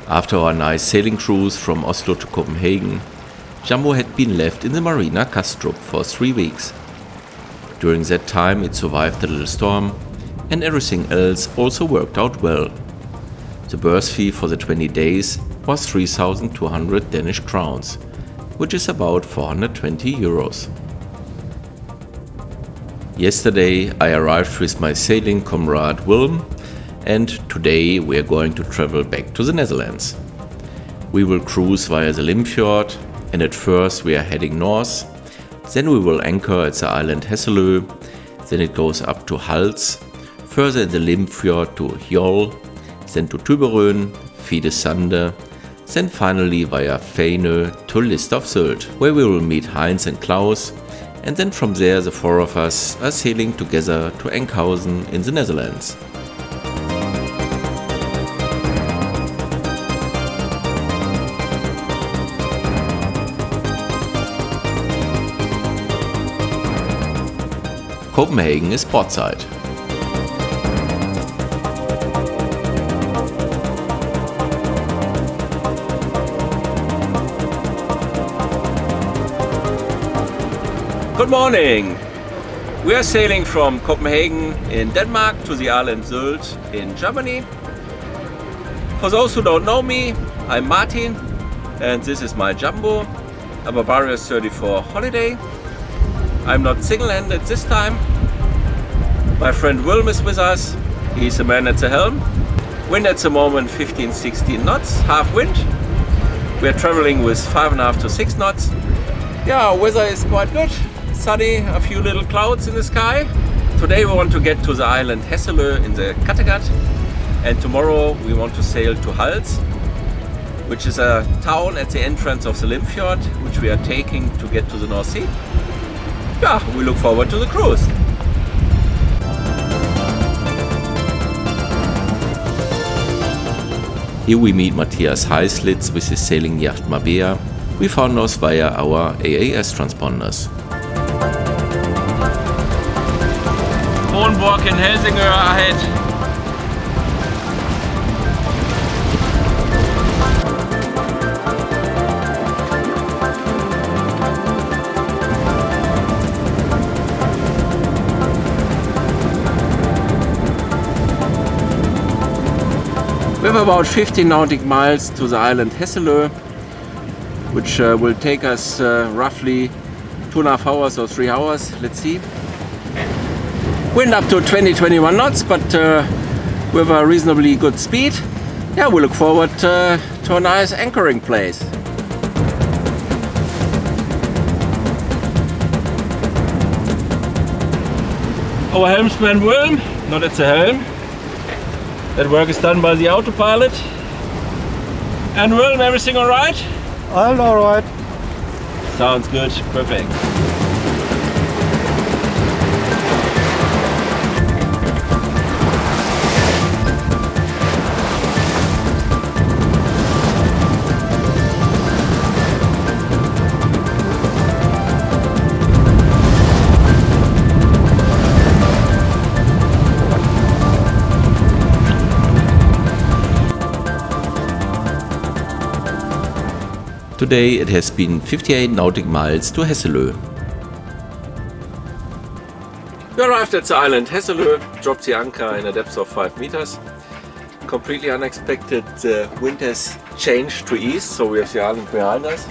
After our nice sailing cruise from Oslo to Copenhagen, Jambo had been left in the Marina Kastrup for 3 weeks. During that time it survived a little storm, and everything else also worked out well. The berth fee for the 20 days was 3,200 Danish crowns, which is about 420 euros. Yesterday I arrived with my sailing comrade Wilm, and today we are going to travel back to the Netherlands. We will cruise via the Limfjord, and at first we are heading north, then we will anchor at the island Hesselø, then it goes up to Hals, further in the Limfjord to Hjol, then to Tüberøn, Fidesande, then finally via Fænø to List auf Sylt, where we will meet Heinz and Klaus, and then from there the 4 of us are sailing together to Enkhuizen in the Netherlands. Copenhagen is portside. Good morning! We are sailing from Copenhagen in Denmark to the island Sylt in Germany. For those who don't know me, I'm Martin and this is my Jambo, a Bavaria 34 holiday. I'm not single-handed this time. My friend Wilm is with us. He's the man at the helm. Wind at the moment 15-16 knots, half wind. We're traveling with 5.5 to 6 knots. Yeah, weather is quite good. Sunny, a few little clouds in the sky. Today we want to get to the island Hesselø in the Kattegat, and tomorrow we want to sail to Hals, which is a town at the entrance of the Limfjord, which we are taking to get to the North Sea. Yeah, we look forward to the cruise. Here we meet Matthias Heislitz with his sailing yacht Mabea. We found us via our AAS transponders. Kronborg and Helsingør ahead. We have about 15 nautic miles to the island Hesselø, which will take us roughly 2.5 hours or 3 hours, let's see. Wind up to 20-21 knots, but with a reasonably good speed. Yeah, we look forward to a nice anchoring place. Our Helmsman Wilm, not at the helm. That work is done by the autopilot. And Wilm, everything alright? All alright. Sounds good, perfect. Today it has been 58 nautic miles to Hesselø. We arrived at the island Hesselø, dropped the anchor in a depth of 5 meters. Completely unexpected, the wind has changed to east, so we have the island behind us.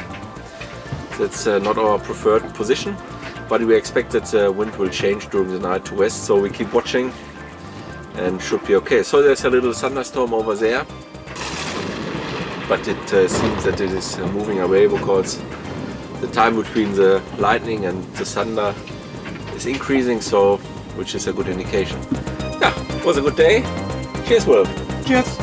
That's not our preferred position, but we expect that the wind will change during the night to west, so we keep watching and should be okay. So there's a little thunderstorm over there, but it seems that it is moving away because the time between the lightning and the thunder is increasing, so which is a good indication. Yeah, it was a good day. Cheers, Will. Cheers.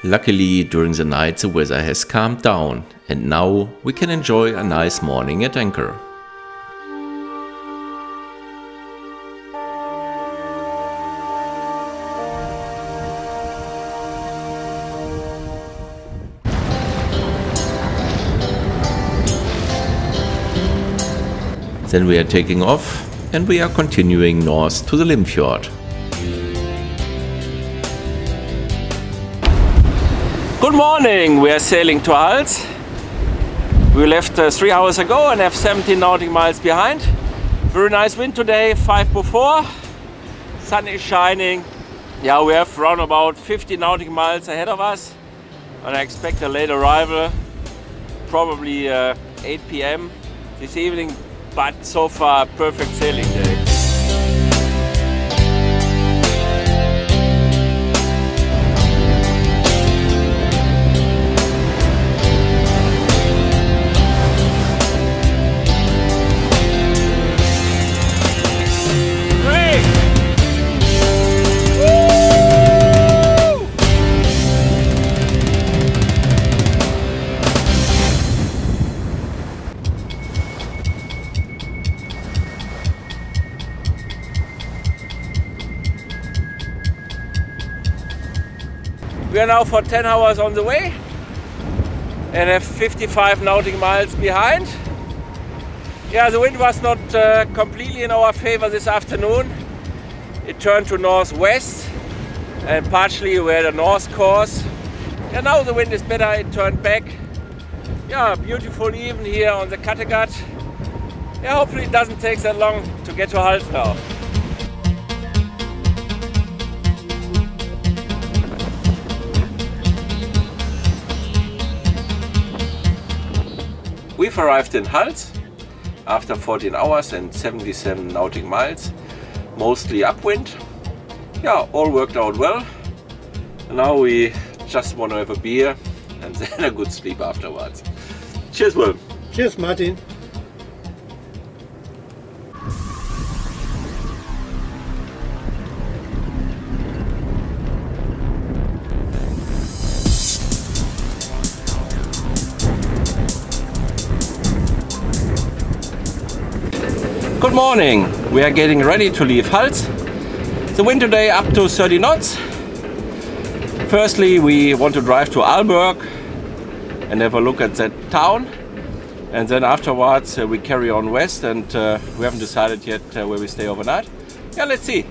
Luckily, during the night the weather has calmed down and now we can enjoy a nice morning at anchor. Then we are taking off and we are continuing north to the Limfjord. Good morning, we are sailing to Hals. We left 3 hours ago and have 17 nautical miles behind. Very nice wind today, 5 / 4. Sun is shining. Yeah, we have around about 50 nautical miles ahead of us. And I expect a late arrival, probably 8 p.m. this evening, but so far perfect sailing day. We are now for 10 hours on the way and have 55 nautical miles behind. Yeah, the wind was not completely in our favor this afternoon. It turned to northwest and partially we had a north course. Yeah, now the wind is better, it turned back. Yeah, beautiful even here on the Kattegat. Yeah, hopefully it doesn't take that long to get to Hals now. We've arrived in Hals after 14 hours and 77 nautical miles, mostly upwind. Yeah, all worked out well. And now we just want to have a beer and then a good sleep afterwards. Cheers, Will. Cheers, Martin. Good morning, we are getting ready to leave Hals. The wind today up to 30 knots. Firstly, we want to drive to Aalborg and have a look at that town. And then afterwards we carry on west and we haven't decided yet where we stay overnight. Yeah, let's see.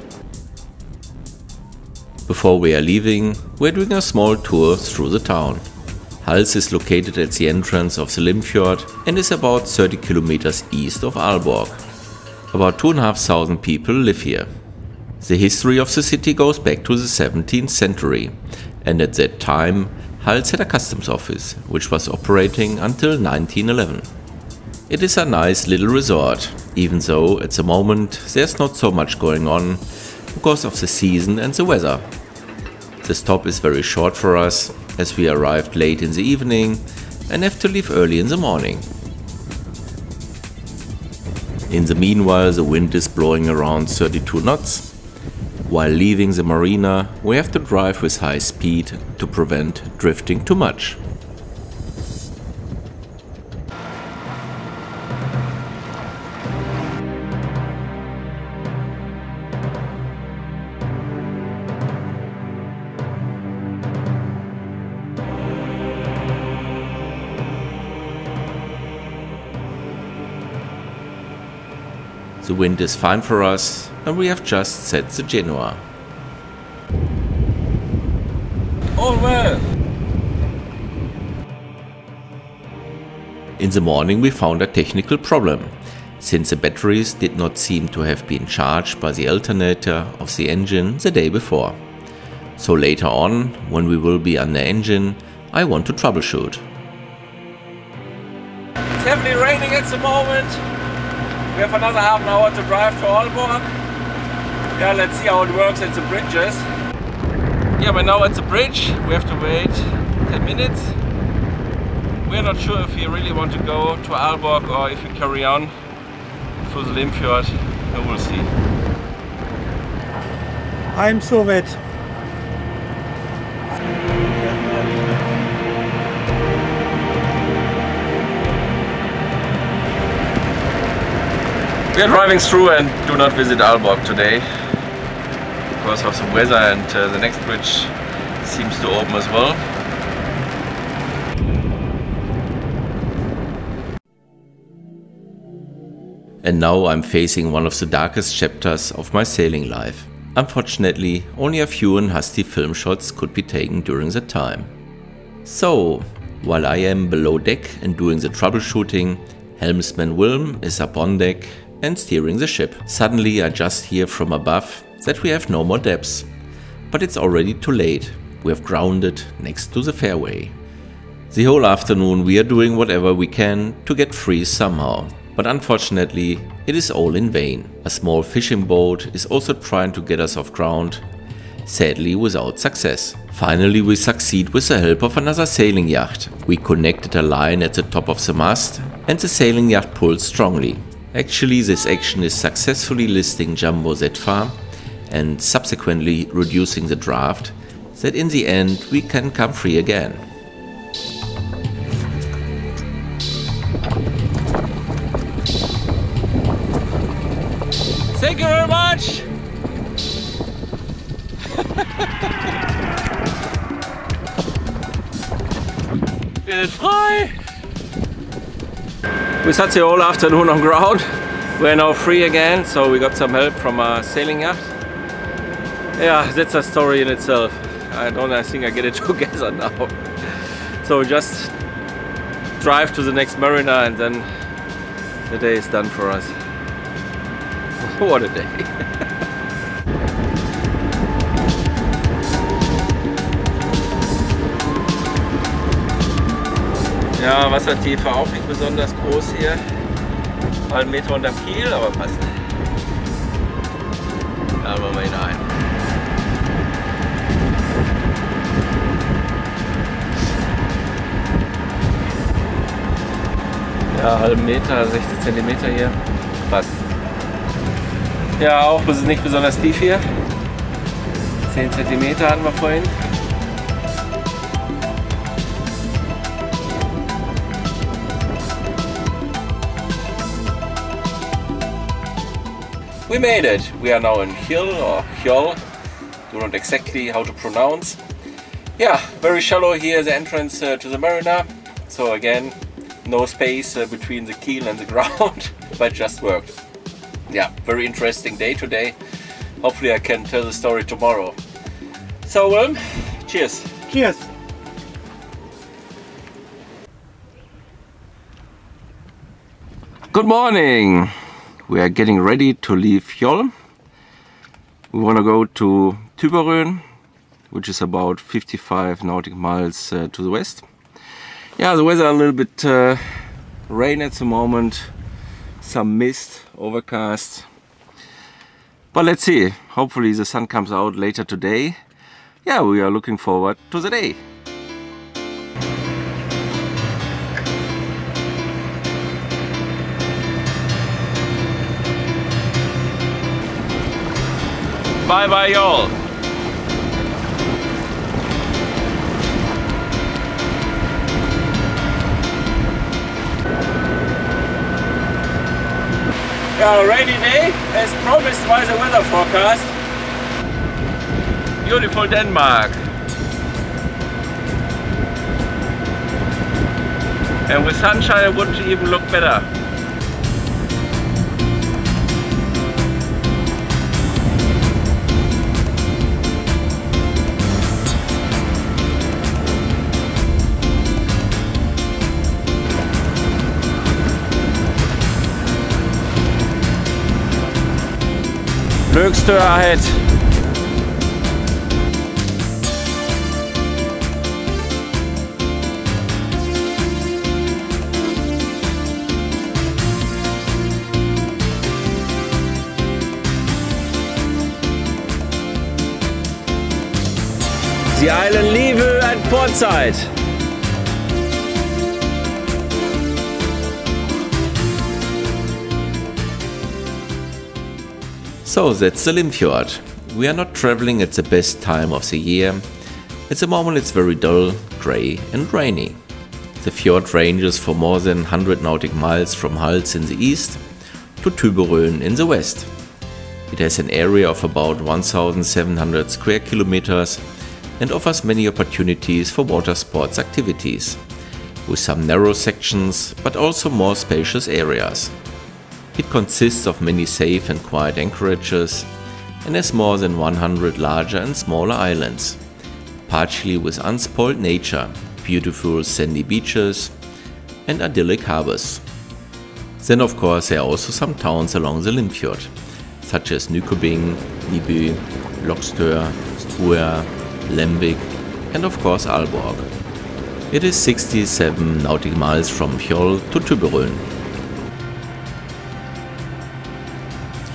Before we are leaving, we're doing a small tour through the town. Hals is located at the entrance of the Limfjord and is about 30 kilometers east of Aalborg. About 2,500 people live here. The history of the city goes back to the 17th century, and at that time Hals had a customs office, which was operating until 1911. It is a nice little resort, even though at the moment there's not so much going on because of the season and the weather. The stop is very short for us, as we arrived late in the evening and have to leave early in the morning. In the meanwhile, the wind is blowing around 32 knots. While leaving the marina, we have to drive with high speed to prevent drifting too much. The wind is fine for us and we have just set the Genoa. All well. In the morning we found a technical problem, since the batteries did not seem to have been charged by the alternator of the engine the day before. So later on, when we will be under engine, I want to troubleshoot. It's heavily raining at the moment. We have another half an hour to drive to Aalborg. Yeah, let's see how it works at the bridges. Yeah, we're now at the bridge. We have to wait 10 minutes. We're not sure if we really want to go to Aalborg or if we carry on through the Limfjord. We will see. I'm so wet. We are driving through and do not visit Aalborg today because of the weather, and the next bridge seems to open as well. And now I'm facing one of the darkest chapters of my sailing life. Unfortunately, only a few nasty film shots could be taken during the time. So, while I am below deck and doing the troubleshooting, Helmsman Wilm is up on deck and steering the ship. Suddenly I just hear from above that we have no more depths. But it's already too late. We have grounded next to the fairway. The whole afternoon we are doing whatever we can to get free somehow. But unfortunately, it is all in vain. A small fishing boat is also trying to get us off ground, sadly without success. Finally, we succeed with the help of another sailing yacht. We connected a line at the top of the mast and the sailing yacht pulled strongly. Actually, this action is successfully listing Jambo that far and subsequently reducing the draft, that in the end we can come free again. Thank you very much! Wir sind frei! We sat the whole afternoon on ground. We're now free again, so we got some help from a sailing yacht. Yeah, that's a story in itself. I think I get it together now. So just drive to the next marina and then the day is done for us. What a day! Ja, Wassertiefe auch nicht besonders groß hier. Mal einen Meter unterm Kiel, aber passt. Da wollen wir hinein. Ja, halben Meter, 60 Zentimeter hier. Passt. Ja, auch nicht besonders tief hier. 10 cm hatten wir vorhin. We made it. We are now in Hill or Hjol. Do not exactly how to pronounce. Yeah, very shallow here, the entrance to the marina. So again, no space between the keel and the ground, but just worked. Yeah, very interesting day today. Hopefully I can tell the story tomorrow. So, Wilm, cheers. Cheers. Good morning. We are getting ready to leave Hjol. We want to go to Tüberön, which is about 55 nautical miles to the west. Yeah, the weather a little bit rain at the moment. Some mist, overcast, but let's see, hopefully the sun comes out later today. Yeah, we are looking forward to the day. Bye bye y'all. Yeah, a rainy day as promised by the weather forecast. Beautiful Denmark. And with sunshine it wouldn't even look better. Løgstør ahead. The island Lieve at portside. So that's the Limfjord. We are not traveling at the best time of the year. At the moment it's very dull, grey and rainy. The fjord ranges for more than 100 nautical miles from Hals in the east to Tüberön in the west. It has an area of about 1,700 square kilometers and offers many opportunities for water sports activities, with some narrow sections but also more spacious areas. It consists of many safe and quiet anchorages and has more than 100 larger and smaller islands, partially with unspoiled nature, beautiful sandy beaches and idyllic harbors. Then of course there are also some towns along the Limfjord, such as Nykøbing, Nibø, Lokstør, Struer, Lemvik and of course Aalborg. It is 67 nautical miles from Skjold to Tüberön.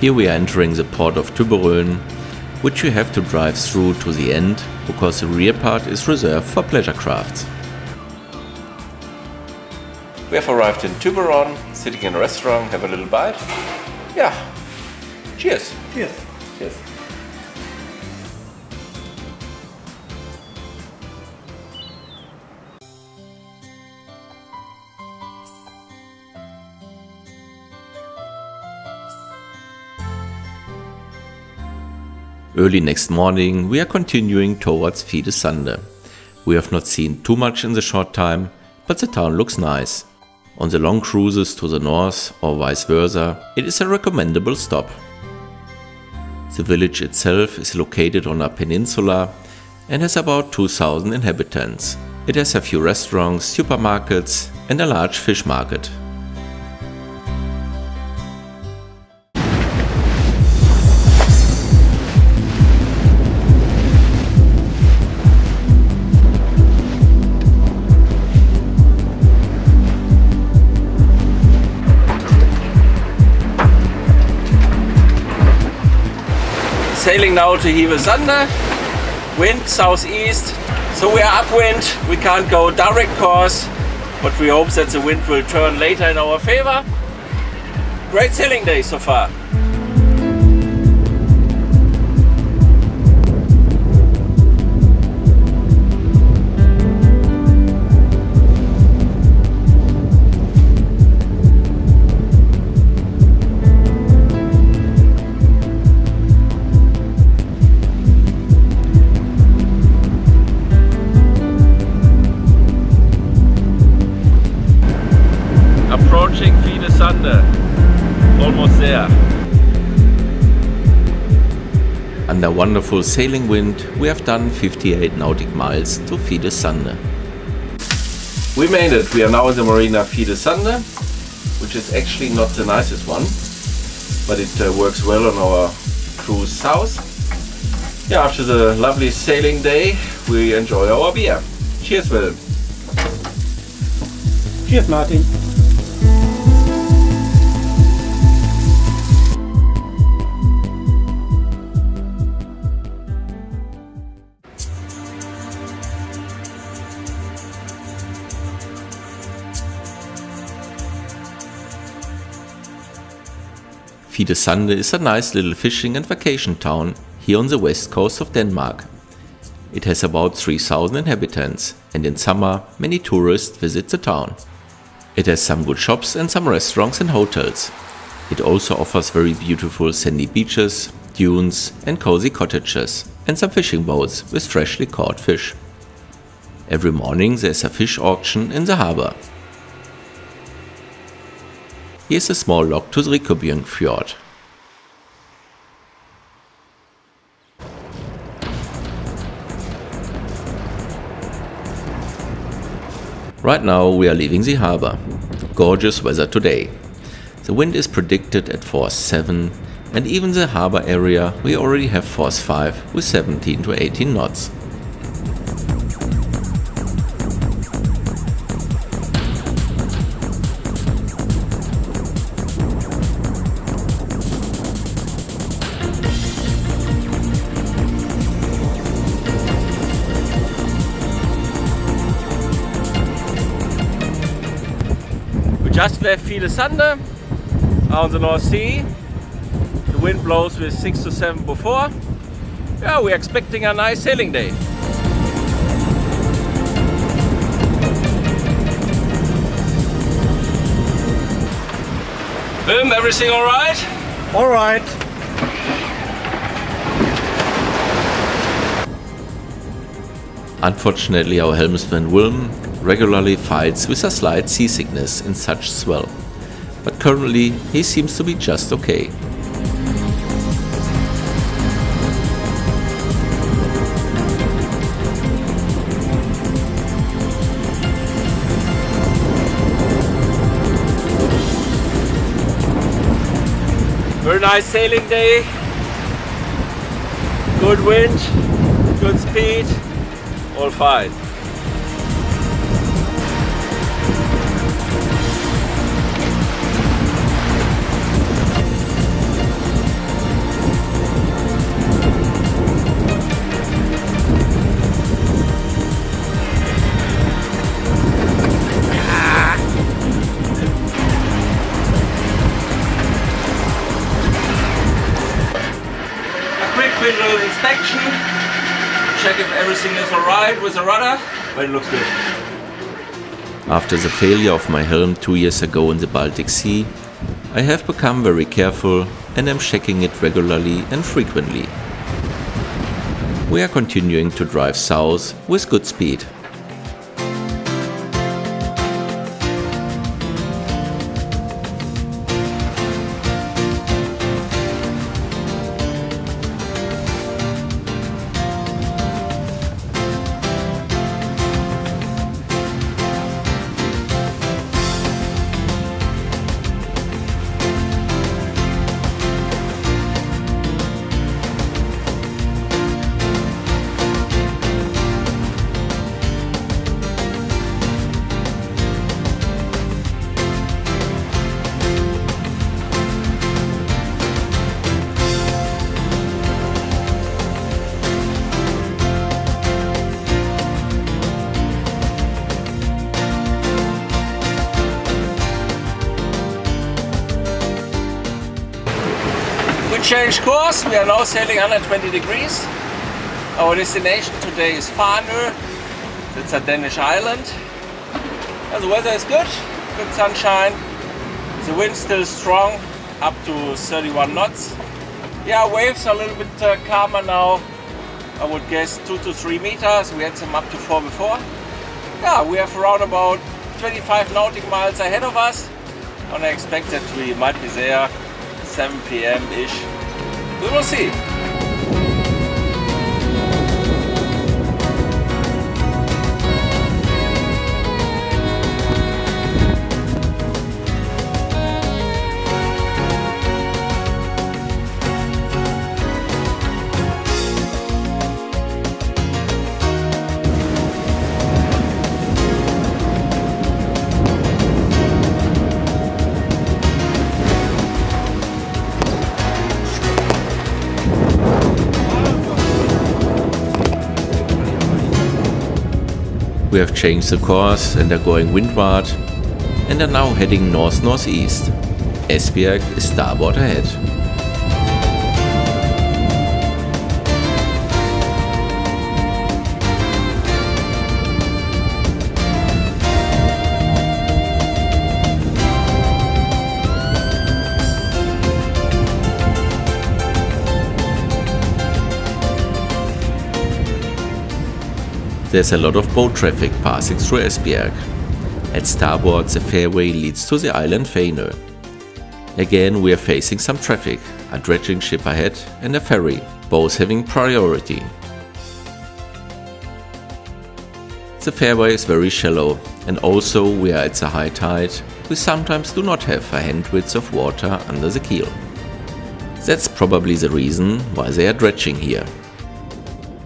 Here we are entering the port of Tüberön, which you have to drive through to the end because the rear part is reserved for pleasure crafts. We have arrived in Tüberön, sitting in a restaurant, have a little bite. Yeah, cheers! Cheers. Cheers! Early next morning we are continuing towards Fidesande. We have not seen too much in the short time, but the town looks nice. On the long cruises to the north or vice versa, it is a recommendable stop. The village itself is located on a peninsula and has about 2,000 inhabitants. It has a few restaurants, supermarkets and a large fish market. Sailing now to Hivesande, wind southeast, so we are upwind, we can't go direct course, but we hope that the wind will turn later in our favor. Great sailing day so far. Approaching Fidesande, almost there. Under wonderful sailing wind, we have done 58 nautical miles to Fidesande. We made it. We are now in the Marina Fidesande, which is actually not the nicest one, but it works well on our cruise south. Yeah, after the lovely sailing day, we enjoy our beer. Cheers, Will. Cheers, Martin. Fidesande is a nice little fishing and vacation town here on the west coast of Denmark. It has about 3,000 inhabitants and in summer many tourists visit the town. It has some good shops and some restaurants and hotels. It also offers very beautiful sandy beaches, dunes and cozy cottages and some fishing boats with freshly caught fish. Every morning there's a fish auction in the harbor. Here's a small log to the Limfjord. Right now we are leaving the harbor. Gorgeous weather today. The wind is predicted at force 7 and even the harbor area we already have force 5 with 17 to 18 knots. Just left Fidesande on the North Sea. The wind blows with 6 to 7 before. Yeah, we're expecting a nice sailing day. Wilm, everything all right? All right. Unfortunately, our helmsman Wilm regularly fights with a slight seasickness in such swell, but currently he seems to be just okay. Very nice sailing day, good wind, good speed, all fine. Visual inspection, check if everything is alright with the rudder, but it looks good. After the failure of my helm 2 years ago in the Baltic Sea, I have become very careful and am checking it regularly and frequently. We are continuing to drive south with good speed. We changed course, we are now sailing 120 degrees. Our destination today is Fanø. It's a Danish island. And the weather is good sunshine. The wind still strong, up to 31 knots. Yeah, waves are a little bit calmer now. I would guess 2 to 3 meters. We had them up to 4 before. Yeah, we have around about 25 nautical miles ahead of us. And I expect that we might be there 7 p.m.-ish. We will see. We have changed the course and are going windward and are now heading north-northeast. Esbjerg is starboard ahead. There's a lot of boat traffic passing through Esbjerg. At starboard, the fairway leads to the island Fanø. Again, we are facing some traffic, a dredging ship ahead and a ferry, both having priority. The fairway is very shallow, and also we are at the high tide. We sometimes do not have a hand width of water under the keel. That's probably the reason why they are dredging here.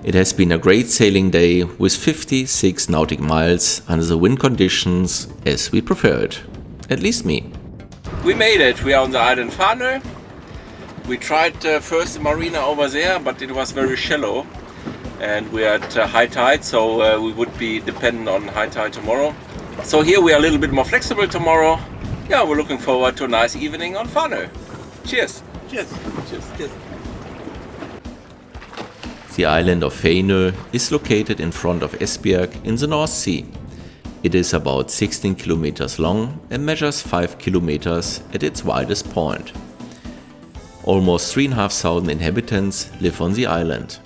It has been a great sailing day with 56 nautical miles under the wind conditions as we prefer it. At least me. We made it. We are on the island Fanø. We tried first the marina over there, but it was very shallow. And we are at high tide, so we would be dependent on high tide tomorrow. So here we are a little bit more flexible tomorrow. Yeah, we're looking forward to a nice evening on Fanø. Cheers! Cheers. Cheers! Cheers! The island of Fanø is located in front of Esbjerg in the North Sea. It is about 16 kilometers long and measures 5 kilometers at its widest point. Almost 3,500 inhabitants live on the island.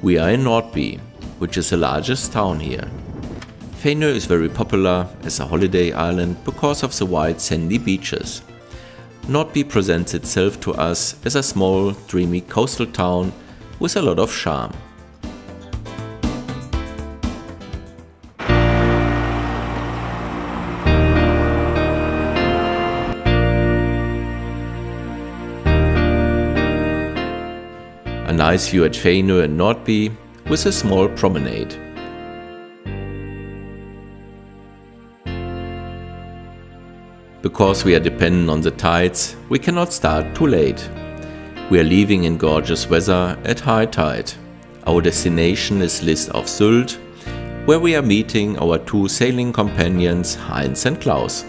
We are in Nordby, which is the largest town here. Fenø is very popular as a holiday island because of the wide sandy beaches. Nordby presents itself to us as a small, dreamy coastal town with a lot of charm. A nice view at Fenø and Nordby with a small promenade. Because we are dependent on the tides, we cannot start too late. We are leaving in gorgeous weather at high tide. Our destination is auf Sylt, where we are meeting our two sailing companions Heinz and Klaus.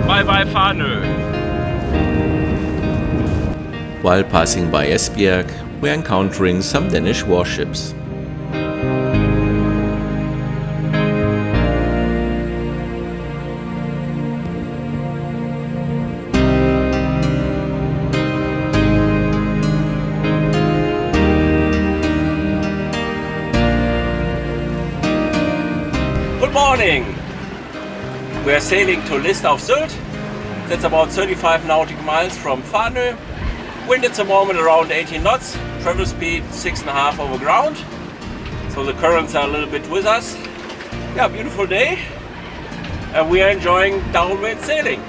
Bye bye Fenø. While passing by Esbjerg, we are encountering some Danish warships. Good morning! We are sailing to auf Sylt. That's about 35 nautical miles from Fenø. Wind at the moment around 18 knots, travel speed 6.5 over ground. So the currents are a little bit with us. Yeah, beautiful day. And we are enjoying downwind sailing.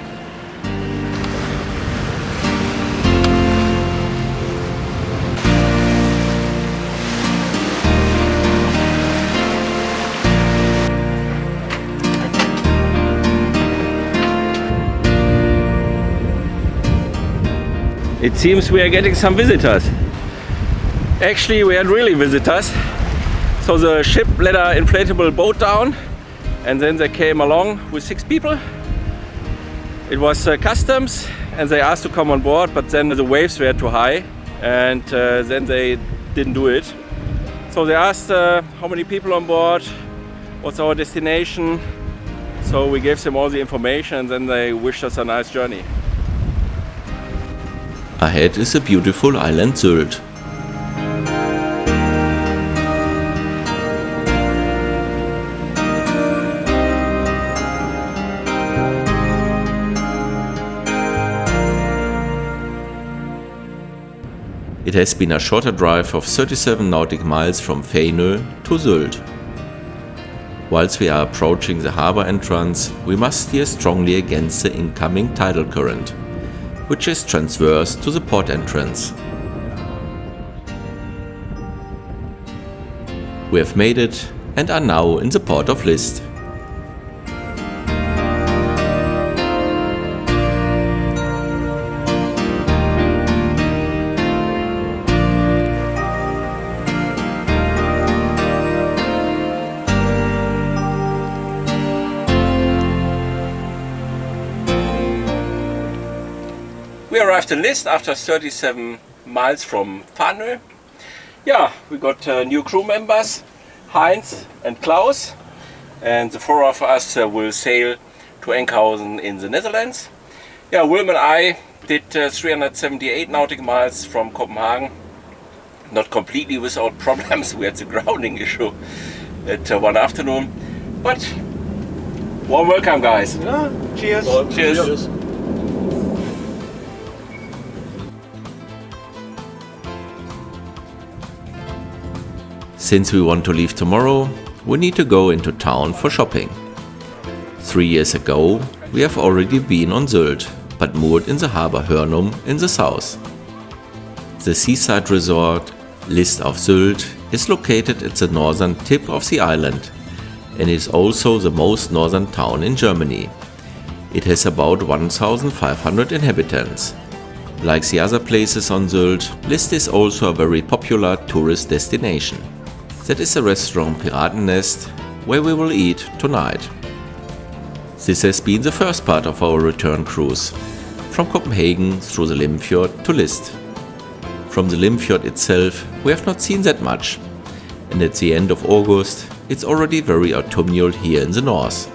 It seems we are getting some visitors. Actually, we had really visitors. So the ship let our inflatable boat down and then they came along with 6 people. It was customs and they asked to come on board, but then the waves were too high and then they didn't do it. So they asked how many people on board, what's our destination. So we gave them all the information and then they wished us a nice journey. Ahead is the beautiful island Sylt. It has been a shorter drive of 37 nautical miles from Fenø to Sylt. Whilst we are approaching the harbour entrance, we must steer strongly against the incoming tidal current, which is transverse to the port entrance. We have made it and are now in the port of List. We arrived in List after 37 miles from Fenø. Yeah, we got new crew members, Heinz and Klaus, and the 4 of us will sail to Enkhuizen in the Netherlands. Yeah, Wilm and I did 378 nautical miles from Copenhagen. Not completely without problems. We had the grounding issue at one afternoon, but warm welcome, guys. Yeah, cheers. So, cheers. Since we want to leave tomorrow, we need to go into town for shopping. 3 years ago, we have already been on Sylt, but moored in the harbour Hørnum in the south. The seaside resort, auf Sylt, is located at the northern tip of the island and is also the most northern town in Germany. It has about 1,500 inhabitants. Like the other places on Sylt, List is also a very popular tourist destination. That is the restaurant Piratennest, where we will eat tonight. This has been the first part of our return cruise, from Copenhagen through the Limfjord to List. From the Limfjord itself we have not seen that much, and at the end of August it's already very autumnal here in the north.